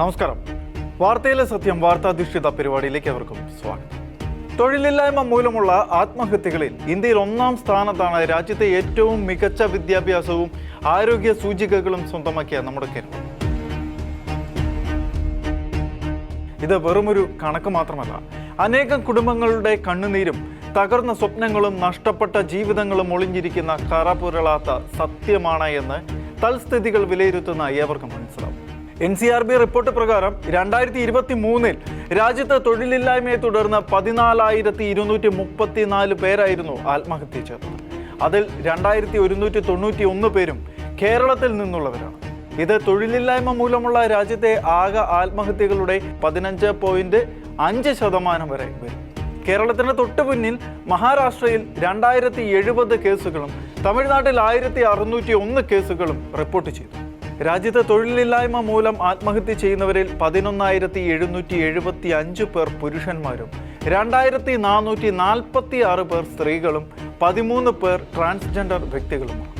നമസ്കാരം. വാർത്തയിലെ സത്യം വാർത്താധിഷ്ഠിത പരിപാടിയിലേക്ക് അവർക്കും സ്വാഗതം. തൊഴിലില്ലായ്മ മൂലമുള്ള ആത്മഹത്യകളിൽ ഇന്ത്യയിൽ 1-ാം സ്ഥാനത്താണ് രാജ്യത്തെ ഏറ്റവും മികച്ച വിദ്യാഭ്യാസവും ആരോഗ്യ സൂചികകളും സ്വന്തമാക്കിയ നമ്മുടെ കേരളം. ഇത് വെറുമൊരു കണക്ക് മാത്രമല്ല, അനേകം കുടുംബങ്ങളുടെ കണ്ണുനീരും തകർന്ന സ്വപ്നങ്ങളും നഷ്ടപ്പെട്ട ജീവിതങ്ങളും ഒളിഞ്ഞിരിക്കുന്ന കറപുരളാത്ത സത്യമാണ് എന്ന് തൽസ്ഥിതികൾ വിലയിരുത്തുന്ന ഏവർക്കും മനസ്സിലാവും. NCRB റിപ്പോർട്ട് പ്രകാരം 2023 രാജ്യത്ത് തൊഴിലില്ലായ്മയെ തുടർന്ന് 14,234 പേരായിരുന്നു ആത്മഹത്യ ചെയ്തത്. അതിൽ 2,191 പേരും കേരളത്തിൽ നിന്നുള്ളവരാണ്. ഇത് തൊഴിലില്ലായ്മ മൂലമുള്ള രാജ്യത്തെ ആകെ ആത്മഹത്യകളുടെ 15.5% വരെ വരും. കേരളത്തിന് തൊട്ടു പിന്നിൽ മഹാരാഷ്ട്രയിൽ 2070 കേസുകളും തമിഴ്നാട്ടിൽ 1601 കേസുകളും റിപ്പോർട്ട് ചെയ്തു. രാജ്യത്ത് തൊഴിലില്ലായ്മ മൂലം ആത്മഹത്യ ചെയ്യുന്നവരിൽ 11,775 പേർ പുരുഷന്മാരും 2,446 പേർ സ്ത്രീകളും 13 പേർ ട്രാൻസ്ജെൻഡർ വ്യക്തികളുമാണ്.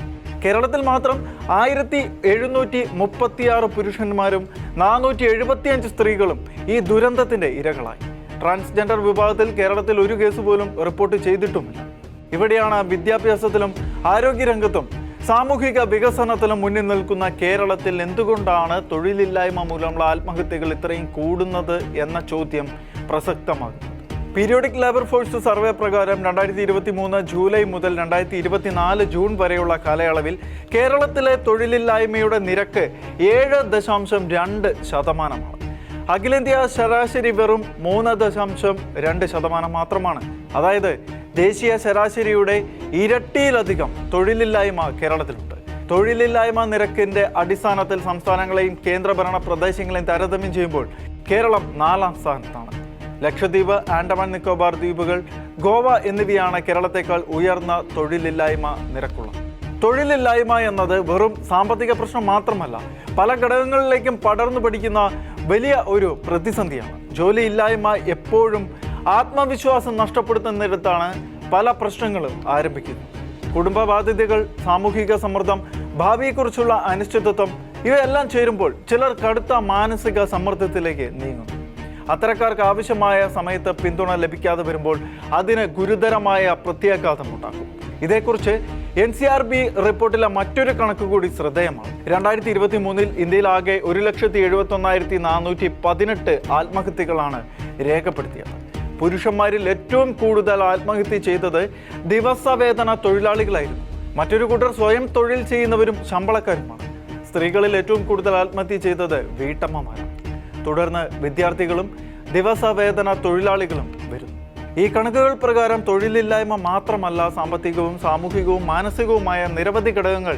കേരളത്തിൽ മാത്രം 1,736 പുരുഷന്മാരും 475 സ്ത്രീകളും ഈ ദുരന്തത്തിന്റെ ഇരകളായി. ട്രാൻസ്ജെൻഡർ വിഭാഗത്തിൽ കേരളത്തിൽ ഒരു കേസ് പോലും റിപ്പോർട്ട് ചെയ്തിട്ടുമില്ല. ഇവിടെയാണ് വിദ്യാഭ്യാസത്തിലും ആരോഗ്യരംഗത്തും സാമൂഹിക വികസനത്തിലും മുന്നിൽ നിൽക്കുന്ന കേരളത്തിൽ എന്തുകൊണ്ടാണ് തൊഴിലില്ലായ്മ മൂലമുള്ള ആത്മഹത്യകൾ ഇത്രയും കൂടുന്നത് എന്ന ചോദ്യം പ്രസക്തമാകുന്നത്. പീരിയോഡിക് ലേബർ ഫോഴ്സ് സർവേ പ്രകാരം 2023 ജൂലൈ മുതൽ 2024 ജൂൺ വരെയുള്ള കാലയളവിൽ കേരളത്തിലെ തൊഴിലില്ലായ്മയുടെ നിരക്ക് 7.2%. അഖിലേന്ത്യാ ശരാശരി വെറും 3.2% മാത്രമാണ്. അതായത് ദേശീയ ശരാശരിയുടെ ഇരട്ടിയിലധികം തൊഴിലില്ലായ്മ കേരളത്തിലുണ്ട്. തൊഴിലില്ലായ്മ നിരക്കിന്റെ അടിസ്ഥാനത്തിൽ സംസ്ഥാനങ്ങളെയും കേന്ദ്രഭരണ പ്രദേശങ്ങളെയും താരതമ്യം ചെയ്യുമ്പോൾ കേരളം 4-ാം സ്ഥാനത്താണ്. ലക്ഷദ്വീപ്, ആൻഡമാൻ നിക്കോബാർ ദ്വീപുകൾ, ഗോവ എന്നിവയാണ് കേരളത്തെക്കാൾ ഉയർന്ന തൊഴിലില്ലായ്മ നിരക്കുള്ളത്. തൊഴിലില്ലായ്മ എന്നത് വെറും സാമ്പത്തിക പ്രശ്നം മാത്രമല്ല, പല ഘടകങ്ങളിലേക്കും പടർന്നു പിടിക്കുന്ന വലിയ ഒരു പ്രതിസന്ധിയാണ്. ജോലിയില്ലായ്മ എപ്പോഴും ആത്മവിശ്വാസം നഷ്ടപ്പെടുത്തുന്നിടത്താണ് പല പ്രശ്നങ്ങളും ആരംഭിക്കുന്നത്. കുടുംബ ബാധ്യതകൾ, സാമൂഹിക സമ്മർദ്ദം, ഭാവിയെക്കുറിച്ചുള്ള അനിശ്ചിതത്വം ഇവയെല്ലാം ചേരുമ്പോൾ ചിലർ കടുത്ത മാനസിക സമ്മർദ്ദത്തിലേക്ക് നീങ്ങുന്നു. അത്തരക്കാർക്ക് ആവശ്യമായ സമയത്ത് പിന്തുണ ലഭിക്കാതെ വരുമ്പോൾ അതിന് ഗുരുതരമായ പ്രത്യാഘാതം ഉണ്ടാക്കും. ഇതേക്കുറിച്ച് NCRB റിപ്പോർട്ടിലെ മറ്റൊരു കണക്ക് കൂടി ശ്രദ്ധേയമാണ്. 2023 ഇന്ത്യയിൽ ആകെ 1,71,418 ആത്മഹത്യകളാണ് രേഖപ്പെടുത്തിയത്. പുരുഷന്മാരിൽ ഏറ്റവും കൂടുതൽ ആത്മഹത്യ ചെയ്തത് ദിവസവേതന തൊഴിലാളികളായിരുന്നു. മറ്റൊരു കൂട്ടർ സ്വയം തൊഴിൽ ചെയ്യുന്നവരും ശമ്പളക്കാരുമാണ്. സ്ത്രീകളിൽ ഏറ്റവും കൂടുതൽ ആത്മഹത്യ ചെയ്തത് വീട്ടമ്മമാരാണ്. തുടർന്ന് വിദ്യാർത്ഥികളും ദിവസവേതന തൊഴിലാളികളും വരുന്നു. ഈ കണക്കുകൾ പ്രകാരം തൊഴിലില്ലായ്മ മാത്രമല്ല, സാമ്പത്തികവും സാമൂഹികവും മാനസികവുമായ നിരവധി ഘടകങ്ങൾ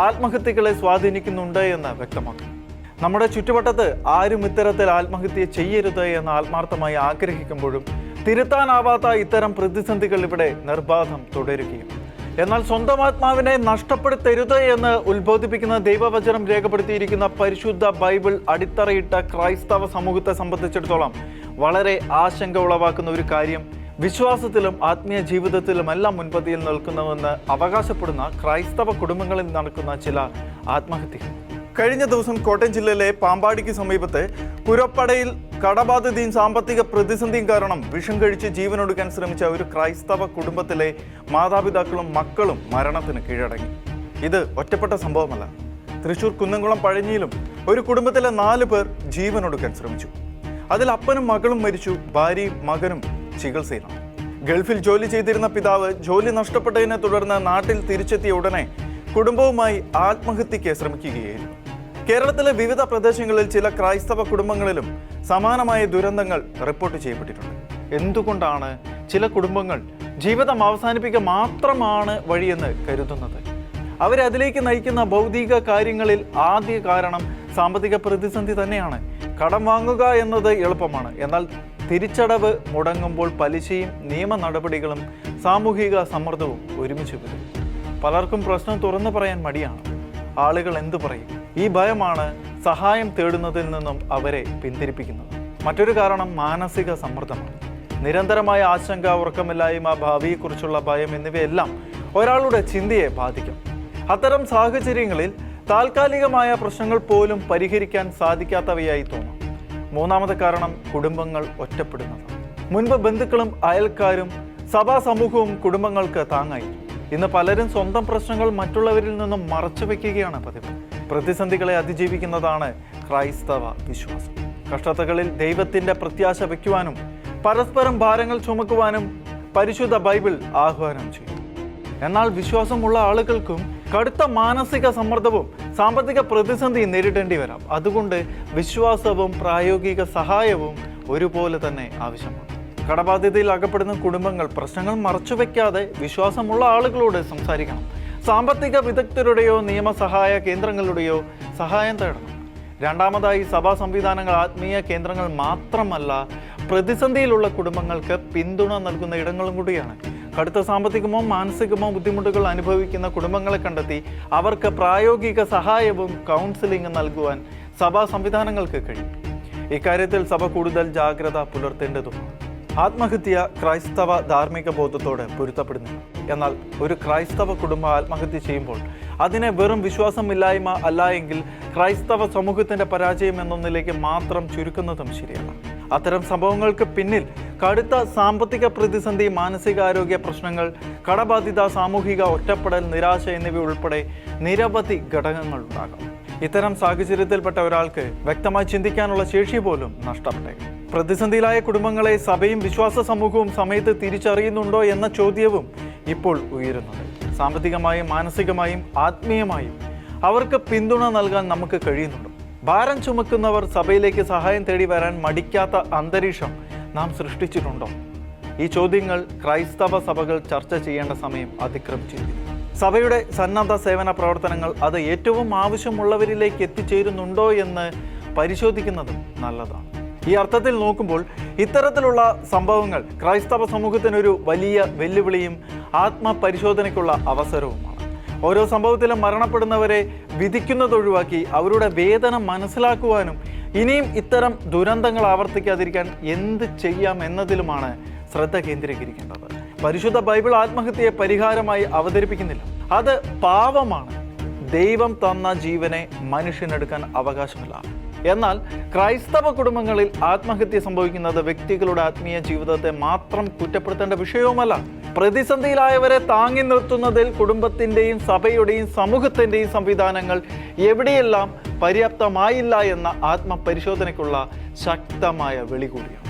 ആത്മഹത്യകളെ സ്വാധീനിക്കുന്നുണ്ട് എന്ന് വ്യക്തമാക്കുന്നു. നമ്മുടെ ചുറ്റുവട്ടത്ത് ആരും ഇത്തരത്തിൽ ആത്മഹത്യ ചെയ്യരുത് എന്ന് ആത്മാർത്ഥമായി ആഗ്രഹിക്കുമ്പോഴും തിരുത്താനാവാത്ത ഇത്തരം പ്രതിസന്ധികൾ ഇവിടെ നിർബാധം തുടരുകയും. എന്നാൽ സ്വന്തം ആത്മാവിനെ നഷ്ടപ്പെടുത്തരുത് എന്ന് ഉത്ബോധിപ്പിക്കുന്ന ദൈവവചനം രേഖപ്പെടുത്തിയിരിക്കുന്ന പരിശുദ്ധ ബൈബിൾ അടിത്തറയിട്ട ക്രൈസ്തവ സമൂഹത്തെ സംബന്ധിച്ചിടത്തോളം വളരെ ആശങ്ക ഉളവാക്കുന്ന ഒരു കാര്യം വിശ്വാസത്തിലും ആത്മീയ ജീവിതത്തിലുമെല്ലാം മുൻപന്തിയിൽ നിൽക്കുന്നുവെന്ന് അവകാശപ്പെടുന്ന ക്രൈസ്തവ കുടുംബങ്ങളിൽ നടക്കുന്ന ചില ആത്മഹത്യകൾ. കഴിഞ്ഞ ദിവസം കോട്ടയം ജില്ലയിലെ പാമ്പാടിക്ക് സമീപത്തെ പുരപ്പടയിൽ കടബാധ്യതയും സാമ്പത്തിക പ്രതിസന്ധിയും കാരണം വിഷം കഴിച്ച് ജീവനൊടുക്കാൻ ശ്രമിച്ച ഒരു ക്രൈസ്തവ കുടുംബത്തിലെ മാതാപിതാക്കളും മക്കളും മരണത്തിന് കീഴടങ്ങി. ഇത് ഒറ്റപ്പെട്ട സംഭവമല്ല. തൃശൂർ കുന്നംകുളം പഴഞ്ഞിയിലും ഒരു കുടുംബത്തിലെ 4 പേർ ജീവനൊടുക്കാൻ ശ്രമിച്ചു. അതിൽ അപ്പനും മകളും മരിച്ചു, ഭാര്യയും മകനും ചികിത്സയിലാണ്. ഗൾഫിൽ ജോലി ചെയ്തിരുന്ന പിതാവ് ജോലി നഷ്ടപ്പെട്ടതിനെ തുടർന്ന് നാട്ടിൽ തിരിച്ചെത്തിയ ഉടനെ കുടുംബവുമായി ആത്മഹത്യയ്ക്ക് ശ്രമിക്കുകയായിരുന്നു. കേരളത്തിലെ വിവിധ പ്രദേശങ്ങളിൽ ചില ക്രൈസ്തവ കുടുംബങ്ങളിലും സമാനമായ ദുരന്തങ്ങൾ റിപ്പോർട്ട് ചെയ്യപ്പെട്ടിട്ടുണ്ട്. എന്തുകൊണ്ടാണ് ചില കുടുംബങ്ങൾ ജീവിതം അവസാനിപ്പിക്കുക മാത്രമാണ് വഴിയെന്ന് കരുതുന്നത്? അവരെ അതിലേക്ക് നയിക്കുന്ന ഭൗതിക കാര്യങ്ങളിൽ ആദ്യ കാരണം സാമ്പത്തിക പ്രതിസന്ധി തന്നെയാണ്. കടം വാങ്ങുക എന്നത് എളുപ്പമാണ്. എന്നാൽ തിരിച്ചടവ് മുടങ്ങുമ്പോൾ പലിശയും നിയമ നടപടികളും സാമൂഹിക സമ്മർദ്ദവും ഒരുമിച്ച് വരും. പലർക്കും പ്രശ്നം തുറന്നു പറയാൻ മടിയാണ്. ആളുകൾ എന്തു പറയും? ഈ ഭയമാണ് സഹായം തേടുന്നതിൽ നിന്നും അവരെ പിന്തിരിപ്പിക്കുന്നത്. മറ്റൊരു കാരണം മാനസിക സമ്മർദ്ദമാണ്. നിരന്തരമായ ആശങ്ക, ഉറക്കമില്ലായ്മ, ഭാവിയെക്കുറിച്ചുള്ള ഭയം എന്നിവയെല്ലാം ഒരാളുടെ ചിന്തയെ ബാധിക്കും. അത്തരം സാഹചര്യങ്ങളിൽ താൽക്കാലികമായ പ്രശ്നങ്ങൾ പോലും പരിഹരിക്കാൻ സാധിക്കാത്തവയായി തോന്നും. മൂന്നാമത്തെ കാരണം കുടുംബങ്ങൾ ഒറ്റപ്പെടുന്നത്. മുൻപ് ബന്ധുക്കളും അയൽക്കാരും സഭാ സമൂഹവും കുടുംബങ്ങൾക്ക് താങ്ങായി. ഇന്ന് പലരും സ്വന്തം പ്രശ്നങ്ങൾ മറ്റുള്ളവരിൽ നിന്നും മറച്ചു വെക്കുകയാണ് പതിവ്. പ്രതിസന്ധികളെ അതിജീവിക്കുന്നതാണ് ക്രൈസ്തവ വിശ്വാസം. കഷ്ടതകളിൽ ദൈവത്തിന്റെ പ്രത്യാശ വയ്ക്കുവാനും പരസ്പരം ഭാരങ്ങൾ ചുമക്കുവാനും പരിശുദ്ധ ബൈബിൾ ആഹ്വാനം ചെയ്യും. എന്നാൽ വിശ്വാസമുള്ള ആളുകൾക്കും കടുത്ത മാനസിക സമ്മർദ്ദവും സാമ്പത്തിക പ്രതിസന്ധിയും നേരിടേണ്ടി വരാം. അതുകൊണ്ട് വിശ്വാസവും പ്രായോഗിക സഹായവും ഒരുപോലെ തന്നെ ആവശ്യമാണ്. കടബാധ്യതയിൽ അകപ്പെടുന്ന കുടുംബങ്ങൾ പ്രശ്നങ്ങൾ മറച്ചുവെക്കാതെ വിശ്വാസമുള്ള ആളുകളോട് സംസാരിക്കണം. സാമ്പത്തിക വിദഗ്ധരുടെയോ നിയമസഹായ കേന്ദ്രങ്ങളുടെയോ സഹായം തേടണം. രണ്ടാമതായി, സഭാ സംവിധാനങ്ങൾ ആത്മീയ കേന്ദ്രങ്ങൾ മാത്രമല്ല, പ്രതിസന്ധിയിലുള്ള കുടുംബങ്ങൾക്ക് പിന്തുണ നൽകുന്ന ഇടങ്ങളും കൂടിയാണ്. കടുത്ത സാമ്പത്തികമോ മാനസികമോ ബുദ്ധിമുട്ടുകൾ അനുഭവിക്കുന്ന കുടുംബങ്ങളെ കണ്ടെത്തി അവർക്ക് പ്രായോഗിക സഹായവും കൗൺസിലിംഗും നൽകുവാൻ സഭാ സംവിധാനങ്ങൾക്ക് കഴിയും. ഇക്കാര്യത്തിൽ സഭ കൂടുതൽ ജാഗ്രത പുലർത്തേണ്ടതുമാണ്. ആത്മഹത്യ ക്രൈസ്തവ ധാർമ്മിക ബോധത്തോട് പൊരുത്തപ്പെടുന്നില്ല. എന്നാൽ ഒരു ക്രൈസ്തവ കുടുംബം ആത്മഹത്യ ചെയ്യുമ്പോൾ അതിനെ വെറും വിശ്വാസമില്ലായ്മ അല്ല എങ്കിൽ ക്രൈസ്തവ സമൂഹത്തിന്റെ പരാജയം എന്നൊന്നിലേക്ക് മാത്രം ചുരുക്കുന്നതും ശരിയല്ല. അത്തരം സംഭവങ്ങൾക്ക് പിന്നിൽ കടുത്ത സാമ്പത്തിക പ്രതിസന്ധി, മാനസികാരോഗ്യ പ്രശ്നങ്ങൾ, കടബാധ്യത, സാമൂഹിക ഒറ്റപ്പെടൽ, നിരാശ എന്നിവ ഉൾപ്പെടെ നിരവധി ഘടകങ്ങൾ ഉണ്ടാകാം. ഇത്തരം സാഹചര്യത്തിൽപ്പെട്ട ഒരാൾക്ക് വ്യക്തമായി ചിന്തിക്കാനുള്ള ശേഷി പോലും നഷ്ടപ്പെട്ടേക്കും. പ്രതിസന്ധിയിലായ കുടുംബങ്ങളെ സഭയും വിശ്വാസ സമൂഹവും സമയത്ത് തിരിച്ചറിയുന്നുണ്ടോ എന്ന ചോദ്യവും ഇപ്പോൾ ഉയരുന്നുണ്ട്. സാമ്പത്തികമായും മാനസികമായും ആത്മീയമായും അവർക്ക് പിന്തുണ നൽകാൻ നമുക്ക് കഴിയുന്നുണ്ടോ? ഭാരം ചുമക്കുന്നവർ സഭയിലേക്ക് സഹായം തേടി വരാൻ മടിക്കാത്ത അന്തരീക്ഷം നാം സൃഷ്ടിച്ചിട്ടുണ്ടോ? ഈ ചോദ്യങ്ങൾ ക്രൈസ്തവ സഭകൾ ചർച്ച ചെയ്യേണ്ട സമയം അതിക്രമിച്ചിരിക്കുന്നു. സഭയുടെ സന്നദ്ധ സേവന പ്രവർത്തനങ്ങൾ അത് ഏറ്റവും ആവശ്യമുള്ളവരിലേക്ക് എത്തിച്ചേരുന്നുണ്ടോ എന്ന് പരിശോധിക്കുന്നതും നല്ലതാണ്. ഈ അർത്ഥത്തിൽ നോക്കുമ്പോൾ ഇത്തരത്തിലുള്ള സംഭവങ്ങൾ ക്രൈസ്തവ സമൂഹത്തിനൊരു വലിയ വെല്ലുവിളിയും ആത്മപരിശോധനയ്ക്കുള്ള അവസരവുമാണ്. ഓരോ സംഭവത്തിലും മരണപ്പെടുന്നവരെ വിധിക്കുന്നതൊഴിവാക്കി അവരുടെ വേദന മനസ്സിലാക്കുവാനും ഇനിയും ഇത്തരം ദുരന്തങ്ങൾ ആവർത്തിക്കാതിരിക്കാൻ എന്ത് ചെയ്യാം എന്നതിലുമാണ് ശ്രദ്ധ കേന്ദ്രീകരിക്കേണ്ടത്. പരിശുദ്ധ ബൈബിൾ ആത്മഹത്യയെ പരിഹാരമായി അവതരിപ്പിക്കുന്നില്ല. അത് പാപമാണ്. ദൈവം തന്ന ജീവനെ മനുഷ്യനെടുക്കാൻ അവകാശമില്ല. എന്നാൽ ക്രൈസ്തവ കുടുംബങ്ങളിൽ ആത്മഹത്യ സംഭവിക്കുന്നത് വ്യക്തികളുടെ ആത്മീയ ജീവിതത്തെ മാത്രം കുറ്റപ്പെടുത്തേണ്ട വിഷയവുമല്ല. പ്രതിസന്ധിയിലായവരെ താങ്ങി നിർത്തുന്നതിൽ കുടുംബത്തിൻ്റെയും സഭയുടെയും സമൂഹത്തിൻ്റെയും സംവിധാനങ്ങൾ എവിടെയെല്ലാം പര്യാപ്തമായില്ല എന്ന ആത്മപരിശോധനയ്ക്കുള്ള ശക്തമായ വെളി കൂടിയാണ്.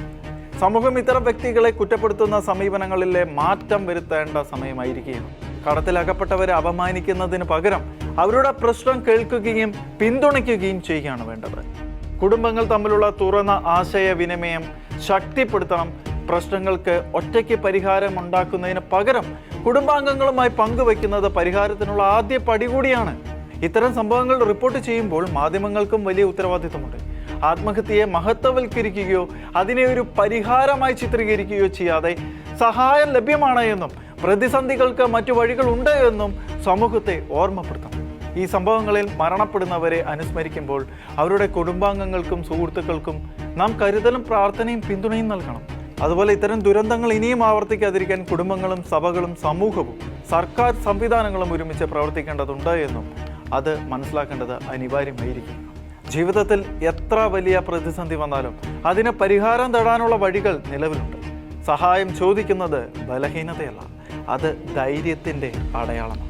സമൂഹം ഇത്തരം വ്യക്തികളെ കുറ്റപ്പെടുത്തുന്ന സമീപനങ്ങളിലെ മാറ്റം വരുത്തേണ്ട സമയമായിരിക്കുകയാണ്. കടത്തിലകപ്പെട്ടവരെ അപമാനിക്കുന്നതിന് പകരം അവരുടെ പ്രശ്നം കേൾക്കുകയും പിന്തുണയ്ക്കുകയും ചെയ്യുകയാണ് വേണ്ടത്. കുടുംബങ്ങൾ തമ്മിലുള്ള തുറന്ന ആശയവിനിമയം ശക്തിപ്പെടുത്തണം. പ്രശ്നങ്ങൾക്ക് ഒറ്റയ്ക്ക് പരിഹാരം ഉണ്ടാക്കുന്നതിന് പകരം കുടുംബാംഗങ്ങളുമായി പങ്കുവെക്കുന്നത് പരിഹാരത്തിനുള്ള ആദ്യ പടി കൂടിയാണ്. ഇത്തരം സംഭവങ്ങൾ റിപ്പോർട്ട് ചെയ്യുമ്പോൾ മാധ്യമങ്ങൾക്കും വലിയ ഉത്തരവാദിത്തമുണ്ട്. ആത്മഹത്യയെ മഹത്വവൽക്കരിക്കുകയോ അതിനെ ഒരു പരിഹാരമായി ചിത്രീകരിക്കുകയോ ചെയ്യാതെ സഹായം ലഭ്യമാണ് എന്നും പ്രതിസന്ധികൾക്ക് മറ്റു വഴികളുണ്ട് എന്നും സമൂഹത്തെ ഓർമ്മപ്പെടുത്തണം. ഈ സംഭവങ്ങളിൽ മരണപ്പെടുന്നവരെ അനുസ്മരിക്കുമ്പോൾ അവരുടെ കുടുംബാംഗങ്ങൾക്കും സുഹൃത്തുക്കൾക്കും നാം കരുതലും പ്രാർത്ഥനയും പിന്തുണയും നൽകണം. അതുപോലെ ഇത്തരം ദുരന്തങ്ങൾ ഇനിയും ആവർത്തിക്കാതിരിക്കാൻ കുടുംബങ്ങളും സഭകളും സമൂഹവും സർക്കാർ സംവിധാനങ്ങളും ഒരുമിച്ച് പ്രവർത്തിക്കേണ്ടതുണ്ട് എന്നും അത് മനസ്സിലാക്കേണ്ടത് അനിവാര്യമായിരിക്കും. ജീവിതത്തിൽ എത്ര വലിയ പ്രതിസന്ധി വന്നാലും അതിന് പരിഹാരം തേടാനുള്ള വഴികൾ നിലവിലുണ്ട്. സഹായം ചോദിക്കുന്നത് ബലഹീനതയല്ല, അത് ധൈര്യത്തിൻ്റെ അടയാളമാണ്.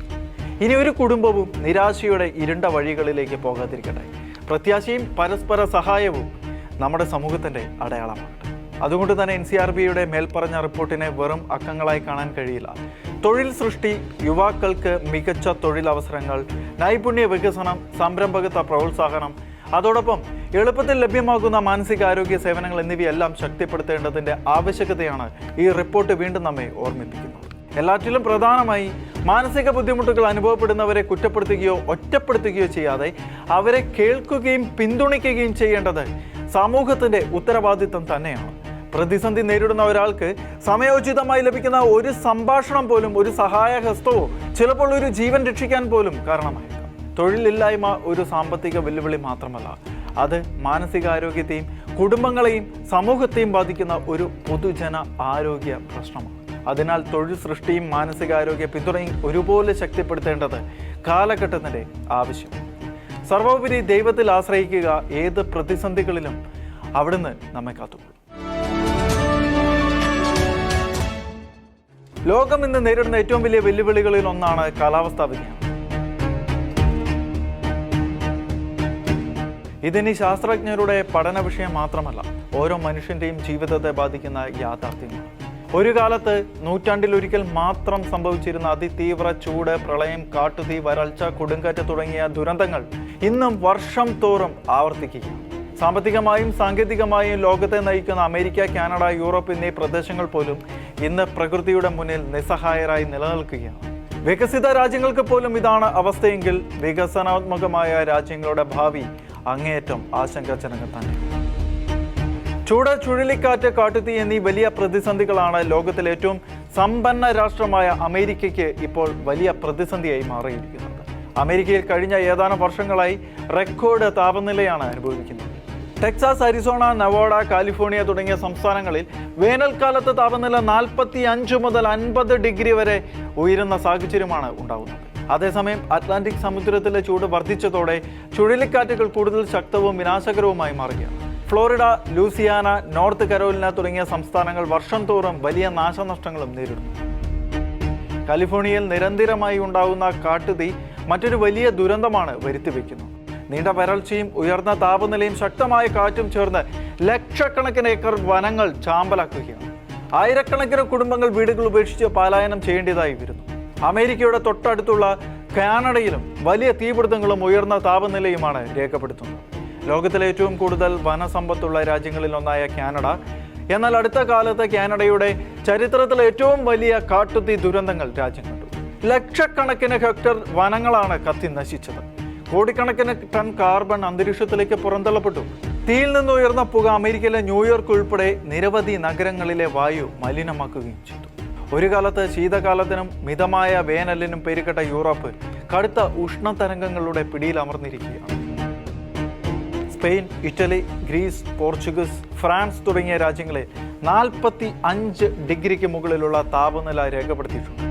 ഇനി ഒരു കുടുംബവും നിരാശയുടെ ഇരുണ്ട വഴികളിലേക്ക് പോകാതിരിക്കട്ടെ. പ്രത്യാശയും പരസ്പര സഹായവും നമ്മുടെ സമൂഹത്തിൻ്റെ അടയാളമാണ്. അതുകൊണ്ട് തന്നെ NCRBയുടെ മേൽപ്പറഞ്ഞ റിപ്പോർട്ടിനെ വെറും അക്കങ്ങളായി കാണാൻ കഴിയില്ല. തൊഴിൽ സൃഷ്ടി, യുവാക്കൾക്ക് മികച്ച തൊഴിലവസരങ്ങൾ, നൈപുണ്യ വികസനം, സംരംഭകത്വ പ്രോത്സാഹനം, അതോടൊപ്പം എളുപ്പത്തിൽ ലഭ്യമാകുന്ന മാനസികാരോഗ്യ സേവനങ്ങൾ എന്നിവയെല്ലാം ശക്തിപ്പെടുത്തേണ്ടതിൻ്റെ ആവശ്യകതയാണ് ഈ റിപ്പോർട്ട് വീണ്ടും നമ്മെ ഓർമ്മിപ്പിക്കുന്നത്. എല്ലാറ്റിലും പ്രധാനമായി മാനസിക ബുദ്ധിമുട്ടുകൾ അനുഭവപ്പെടുന്നവരെ കുറ്റപ്പെടുത്തുകയോ ഒറ്റപ്പെടുത്തുകയോ ചെയ്യാതെ അവരെ കേൾക്കുകയും പിന്തുണയ്ക്കുകയും ചെയ്യേണ്ടത് സമൂഹത്തിൻ്റെ ഉത്തരവാദിത്വം തന്നെയാണ്. പ്രതിസന്ധി നേരിടുന്ന ഒരാൾക്ക് സമയോചിതമായി ലഭിക്കുന്ന ഒരു സംഭാഷണം പോലും ഒരു സഹായഹസ്തവോ ചിലപ്പോൾ ഒരു ജീവൻ രക്ഷിക്കാൻ പോലും കാരണമായേക്കാം. തൊഴിലില്ലായ്മ ഒരു സാമ്പത്തിക വെല്ലുവിളി മാത്രമല്ല, അത് മാനസികാരോഗ്യത്തെയും കുടുംബങ്ങളെയും സമൂഹത്തെയും ബാധിക്കുന്ന ഒരു പൊതുജന ആരോഗ്യ പ്രശ്നമാണ്. അതിനാൽ തൊഴിൽ സൃഷ്ടിയും മാനസികാരോഗ്യ പിന്തുണയും ഒരുപോലെ ശക്തിപ്പെടുത്തേണ്ടത് കാലഘട്ടത്തിൻ്റെ ആവശ്യമാണ്. സർവോപരി ദൈവത്തിൽ ആശ്രയിക്കുക ഏത് പ്രതിസന്ധികളിലും അവിടുന്ന് നമ്മെ കാത്തുകൊള്ളും. ലോകം ഇന്ന് നേരിടുന്ന ഏറ്റവും വലിയ വെല്ലുവിളികളിൽ ഒന്നാണ് കാലാവസ്ഥാ വ്യതിയാനം. ഇതിനി ശാസ്ത്രജ്ഞരുടെ പഠന വിഷയം മാത്രമല്ല, ഓരോ മനുഷ്യന്റെയും ജീവിതത്തെ ബാധിക്കുന്ന യാഥാർത്ഥ്യമാണ്. ഒരു കാലത്ത് നൂറ്റാണ്ടിലൊരിക്കൽ മാത്രം സംഭവിച്ചിരുന്ന അതിതീവ്ര ചൂട്, പ്രളയം, കാട്ടുതീ, വരൾച്ച, കൊടുങ്കാറ്റ് തുടങ്ങിയ ദുരന്തങ്ങൾ ഇന്നും വർഷം തോറും ആവർത്തിക്കുകയാണ്. സാമ്പത്തികമായും സാങ്കേതികമായും ലോകത്തെ നയിക്കുന്ന അമേരിക്ക, കാനഡ, യൂറോപ്പ് എന്നീ പ്രദേശങ്ങൾ പോലും ഇന്ന് പ്രകൃതിയുടെ മുന്നിൽ നിസ്സഹായരായി നിലനിൽക്കുകയാണ്. വികസിത രാജ്യങ്ങൾക്ക് പോലും ഇതാണ് അവസ്ഥയെങ്കിൽ വികസനാത്മകമായ രാജ്യങ്ങളുടെ ഭാവി അങ്ങേയറ്റം ആശങ്കാജനകം തന്നെ. ചൂട്, ചുഴലിക്കാറ്റ്, കാട്ടുതീ എന്നീ വലിയ പ്രതിസന്ധികളാണ് ലോകത്തിലെ ഏറ്റവും സമ്പന്ന രാഷ്ട്രമായ അമേരിക്കയ്ക്ക് ഇപ്പോൾ വലിയ പ്രതിസന്ധിയായി മാറിയിരിക്കുന്നത്. അമേരിക്കയിൽ കഴിഞ്ഞ ഏതാനും വർഷങ്ങളായി റെക്കോർഡ് താപനിലയാണ് അനുഭവിക്കുന്നത്. ടെക്സാസ്, അരിസോണ, നവാഡ, കാലിഫോർണിയ തുടങ്ങിയ സംസ്ഥാനങ്ങളിൽ വേനൽക്കാലത്ത് താപനില 45 മുതൽ 50 ഡിഗ്രി വരെ ഉയരുന്ന സാഹചര്യമാണ് ഉണ്ടാകുന്നത്. അതേസമയം അറ്റ്ലാന്റിക് സമുദ്രത്തിലെ ചൂട് വർദ്ധിച്ചതോടെ ചുഴലിക്കാറ്റുകൾ കൂടുതൽ ശക്തവും വിനാശകരവുമായി മാറുകയാണ്. ഫ്ലോറിഡ, ലൂസിയാന, നോർത്ത് കരോലിന തുടങ്ങിയ സംസ്ഥാനങ്ങൾ വർഷം തോറും വലിയ നാശനഷ്ടങ്ങളും നേരിടുന്നു. കാലിഫോർണിയയിൽ നിരന്തരമായി ഉണ്ടാകുന്ന കാട്ടുതീ മറ്റൊരു വലിയ ദുരന്തമാണ് വരുത്തിവെക്കുന്നത്. നീണ്ട വരൾച്ചയും ഉയർന്ന താപനിലയും ശക്തമായ കാറ്റും ചേർന്ന് ലക്ഷക്കണക്കിന് ഏക്കർ വനങ്ങൾ ചാമ്പലാക്കുകയാണ്. ആയിരക്കണക്കിന് കുടുംബങ്ങൾ വീടുകൾ ഉപേക്ഷിച്ച് പലായനം ചെയ്യേണ്ടതായി വരുന്നു. അമേരിക്കയുടെ തൊട്ടടുത്തുള്ള കാനഡയിലും വലിയ തീപിടുത്തങ്ങളും ഉയർന്ന താപനിലയുമാണ് രേഖപ്പെടുത്തുന്നത്. ലോകത്തിലെ ഏറ്റവും കൂടുതൽ വനസമ്പത്തുള്ള രാജ്യങ്ങളിൽ ഒന്നായ കാനഡ, എന്നാൽ അടുത്ത കാലത്ത് കാനഡയുടെ ചരിത്രത്തിലെ ഏറ്റവും വലിയ കാട്ടുതീ ദുരന്തങ്ങൾ രാജ്യം കണ്ടു. ലക്ഷക്കണക്കിന് ഹെക്ടർ വനങ്ങളാണ് കത്തി നശിച്ചത്. കോടിക്കണക്കിന് ടൺ കാർബൺ അന്തരീക്ഷത്തിലേക്ക് പുറന്തള്ളപ്പെട്ടു. തീയിൽ നിന്ന് ഉയർന്ന പുക അമേരിക്കയിലെ ന്യൂയോർക്ക് ഉൾപ്പെടെ നിരവധി നഗരങ്ങളിലെ വായു മലിനമാക്കുകയും ചെയ്തു. ഒരു കാലത്ത് ശീതകാലത്തിനും മിതമായ വേനലിനും പേരുകെട്ട യൂറോപ്പ് കടുത്ത ഉഷ്ണതരംഗങ്ങളുടെ പിടിയിൽ അമർന്നിരിക്കുകയാണ്. Spain, Italy, Greece, Portuguese, France തുടങ്ങിയ രാജ്യങ്ങളിൽ 45 ഡിഗ്രിക്ക് മുകളിലുള്ള താപനില രേഖപ്പെടുത്തിയിട്ടുണ്ട്.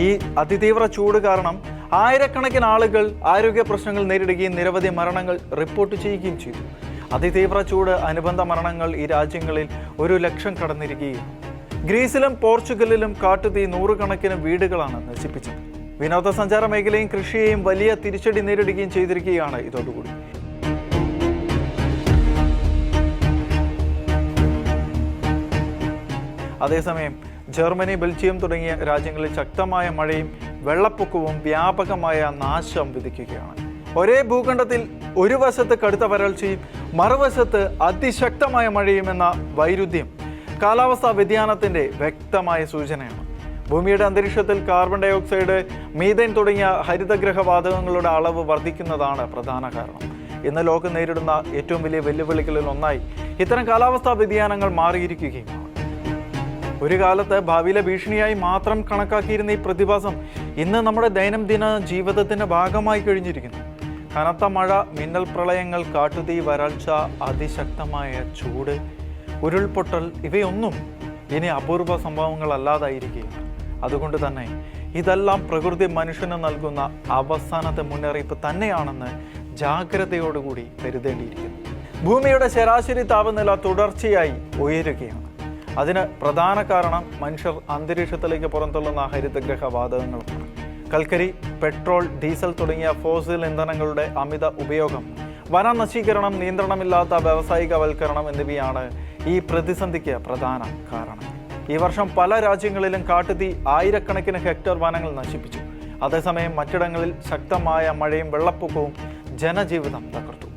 ഈ അതിതീവ്ര ചൂട് കാരണം ആയിരക്കണക്കിന് ആളുകൾ ആരോഗ്യ പ്രശ്നങ്ങൾ നേരിടുകയും നിരവധി മരണങ്ങൾ റിപ്പോർട്ട് ചെയ്യുകയും ചെയ്തു. അതിതീവ്ര ചൂട് അനുബന്ധ മരണങ്ങൾ ഈ രാജ്യങ്ങളിൽ 1 ലക്ഷം കടന്നിരിക്കുകയാണ്. ഗ്രീസിലും പോർച്ചുഗലിലും കാട്ടുതീ നൂറുകണക്കിന് വീടുകളാണ് നശിപ്പിച്ചത്. വിനോദസഞ്ചാര മേഖലയും കൃഷിയെയും വലിയ തിരിച്ചടി നേരിടുകയും ചെയ്തിരിക്കുകയാണ് ഇതോടുകൂടി. അതേസമയം ജർമ്മനി, ബെൽജിയം തുടങ്ങിയ രാജ്യങ്ങളിൽ ശക്തമായ മഴയും വെള്ളപ്പൊക്കവും വ്യാപകമായ നാശം വിധിക്കുകയാണ്. ഒരേ ഭൂഖണ്ഡത്തിൽ ഒരു വശത്ത് കടുത്ത വരൾച്ചയും മറുവശത്ത് അതിശക്തമായ മഴയും എന്ന വൈരുദ്ധ്യം കാലാവസ്ഥാ വ്യതിയാനത്തിൻ്റെ വ്യക്തമായ സൂചനയാണ്. ഭൂമിയുടെ അന്തരീക്ഷത്തിൽ കാർബൺ ഡൈ ഓക്സൈഡ്, മീഥേൻ തുടങ്ങിയ ഹരിതഗ്രഹ വാതകങ്ങളുടെ അളവ് വർദ്ധിക്കുന്നതാണ് പ്രധാന കാരണം. ഇന്ന് ലോകം നേരിടുന്ന ഏറ്റവും വലിയ വെല്ലുവിളികളിൽ ഒന്നായി ഇത്തരം കാലാവസ്ഥാ വ്യതിയാനങ്ങൾ മാറിയിരിക്കുകയും. ഒരു കാലത്ത് ഭാവിയിലെ ഭീഷണിയായി മാത്രം കണക്കാക്കിയിരുന്ന ഈ പ്രതിഭാസം ഇന്ന് നമ്മുടെ ദൈനംദിന ജീവിതത്തിൻ്റെ ഭാഗമായി കഴിഞ്ഞിരിക്കുന്നു. കനത്ത മഴ, മിന്നൽ പ്രളയങ്ങൾ, കാട്ടുതീ, വരൾച്ച, അതിശക്തമായ ചൂട്, ഉരുൾപൊട്ടൽ ഇവയൊന്നും ഇനി അപൂർവ സംഭവങ്ങളല്ലാതായിരിക്കുകയാണ്. അതുകൊണ്ട് തന്നെ ഇതെല്ലാം പ്രകൃതി മനുഷ്യന് നൽകുന്ന അവസാനത്തെ മുന്നറിയിപ്പ് തന്നെയാണെന്ന് ജാഗ്രതയോടുകൂടി കരുതേണ്ടിയിരിക്കുന്നു. ഭൂമിയുടെ ശരാശരി താപനില തുടർച്ചയായി ഉയരുകയാണ്. അതിന് പ്രധാന കാരണം മനുഷ്യർ അന്തരീക്ഷത്തിലേക്ക് പുറന്തള്ളുന്ന ഹരിതഗ്രഹ വാതകങ്ങളാണ്. കൽക്കരി, പെട്രോൾ, ഡീസൽ തുടങ്ങിയ ഫോസിൽ ഇന്ധനങ്ങളുടെ അമിത ഉപയോഗം, വനനശീകരണം, നിയന്ത്രണമില്ലാത്ത വ്യാവസായികവൽക്കരണം എന്നിവയാണ് ഈ പ്രതിസന്ധിക്ക് പ്രധാന കാരണം. ഈ വർഷം പല രാജ്യങ്ങളിലും കാട്ടുതീ ആയിരക്കണക്കിന് ഹെക്ടർ വനങ്ങൾ നശിപ്പിച്ചു. അതേസമയം മറ്റിടങ്ങളിൽ ശക്തമായ മഴയും വെള്ളപ്പൊക്കവും ജനജീവിതം തകർത്തു.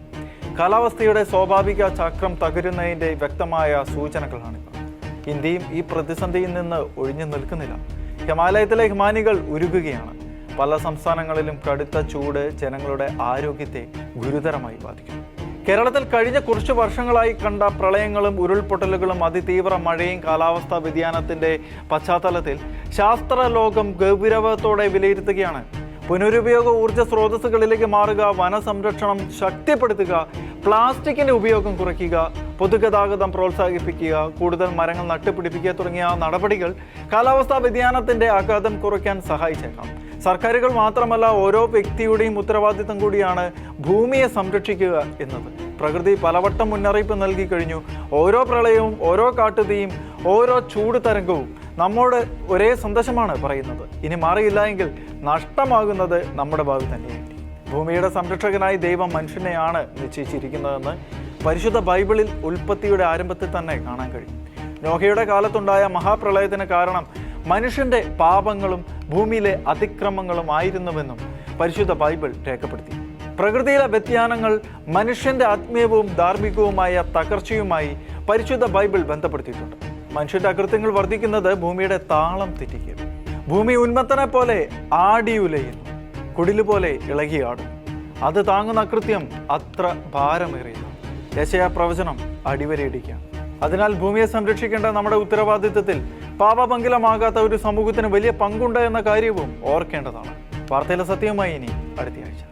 കാലാവസ്ഥയുടെ സ്വാഭാവിക ചക്രം തകരുന്നതിൻ്റെ വ്യക്തമായ സൂചനകളാണിവ. ഇന്ത്യയും ഈ പ്രതിസന്ധിയിൽ നിന്ന് ഒഴിഞ്ഞു നിൽക്കുന്നില്ല. ഹിമാലയത്തിലെ ഹിമാനികൾ ഉരുകുകയാണ്. പല സംസ്ഥാനങ്ങളിലും കടുത്ത ചൂട് ജനങ്ങളുടെ ആരോഗ്യത്തെ ഗുരുതരമായി ബാധിക്കുന്നു. കേരളത്തിൽ കഴിഞ്ഞ കുറച്ച് വർഷങ്ങളായി കണ്ട പ്രളയങ്ങളും ഉരുൾപൊട്ടലുകളും അതിതീവ്ര മഴയും കാലാവസ്ഥാ വ്യതിയാനത്തിൻ്റെ പശ്ചാത്തലത്തിൽ ശാസ്ത്രലോകം ഗൗരവത്തോടെ വിലയിരുത്തുകയാണ്. പുനരുപയോഗ ഊർജ്ജ സ്രോതസ്സുകളിലേക്ക് മാറുക, വനസംരക്ഷണം ശക്തിപ്പെടുത്തുക, പ്ലാസ്റ്റിക്കിൻ്റെ ഉപയോഗം കുറയ്ക്കുക, പൊതുഗതാഗതം പ്രോത്സാഹിപ്പിക്കുക, കൂടുതൽ മരങ്ങൾ നട്ടുപിടിപ്പിക്കുക തുടങ്ങിയ നടപടികൾ കാലാവസ്ഥാ വ്യതിയാനത്തിൻ്റെ ആഘാതം കുറയ്ക്കാൻ സഹായിച്ചേക്കാം. സർക്കാരുകൾ മാത്രമല്ല, ഓരോ വ്യക്തിയുടെയും ഉത്തരവാദിത്തം കൂടിയാണ് ഭൂമിയെ സംരക്ഷിക്കുക എന്നത്. പ്രകൃതി പലവട്ടം മുന്നറിയിപ്പ് നൽകി കഴിഞ്ഞു. ഓരോ പ്രളയവും, ഓരോ കാട്ടുതീയും, ഓരോ ചൂട് തരംഗവും നമ്മോട് ഒരേ സന്ദേശമാണ് പറയുന്നത്. ഇനി മാറിയില്ല എങ്കിൽ നഷ്ടമാകുന്നത് നമ്മുടെ ഭാവി തന്നെയായിരിക്കും. ഭൂമിയുടെ സംരക്ഷകനായി ദൈവം മനുഷ്യനെയാണ് നിശ്ചയിച്ചിരിക്കുന്നതെന്ന് പരിശുദ്ധ ബൈബിളിൽ ഉൽപ്പത്തിയുടെ ആരംഭത്തിൽ തന്നെ കാണാൻ കഴിയും. നോഹയുടെ കാലത്തുണ്ടായ മഹാപ്രളയത്തിന് കാരണം മനുഷ്യന്റെ പാപങ്ങളും ഭൂമിയിലെ അതിക്രമങ്ങളും ആയിരുന്നുവെന്നും പരിശുദ്ധ ബൈബിൾ രേഖപ്പെടുത്തി. പ്രകൃതിയിലെ വ്യതിയാനങ്ങൾ മനുഷ്യന്റെ ആത്മീയവും ധാർമ്മികവുമായ തകർച്ചയുമായി പരിശുദ്ധ ബൈബിൾ ബന്ധപ്പെടുത്തിയിട്ടുണ്ട്. മനുഷ്യന്റെ അകൃത്യങ്ങൾ വർദ്ധിക്കുന്നത് ഭൂമിയുടെ താളം തെറ്റിക്കും. ഭൂമി ഉന്മത്തനെ പോലെ ആടിയുലയുന്നു, കുടിലുപോലെ ഇളകിയാടും. അത് താങ്ങുന്ന അകൃത്യം അത്ര ഭാരമേറിയതാണ്. യെശയ്യാ പ്രവചനം അടിവരയിടിക്കാം. അതിനാൽ ഭൂമിയെ സംരക്ഷിക്കേണ്ട നമ്മുടെ ഉത്തരവാദിത്തത്തിൽ പാപപങ്കിലമാകാത്ത ഒരു സമൂഹത്തിന് വലിയ പങ്കുണ്ട് എന്ന കാര്യവും ഓർക്കേണ്ടതാണ്. വാർത്തയിലെ സത്യവുമായി ഇനി അടുത്തയാഴ്ച.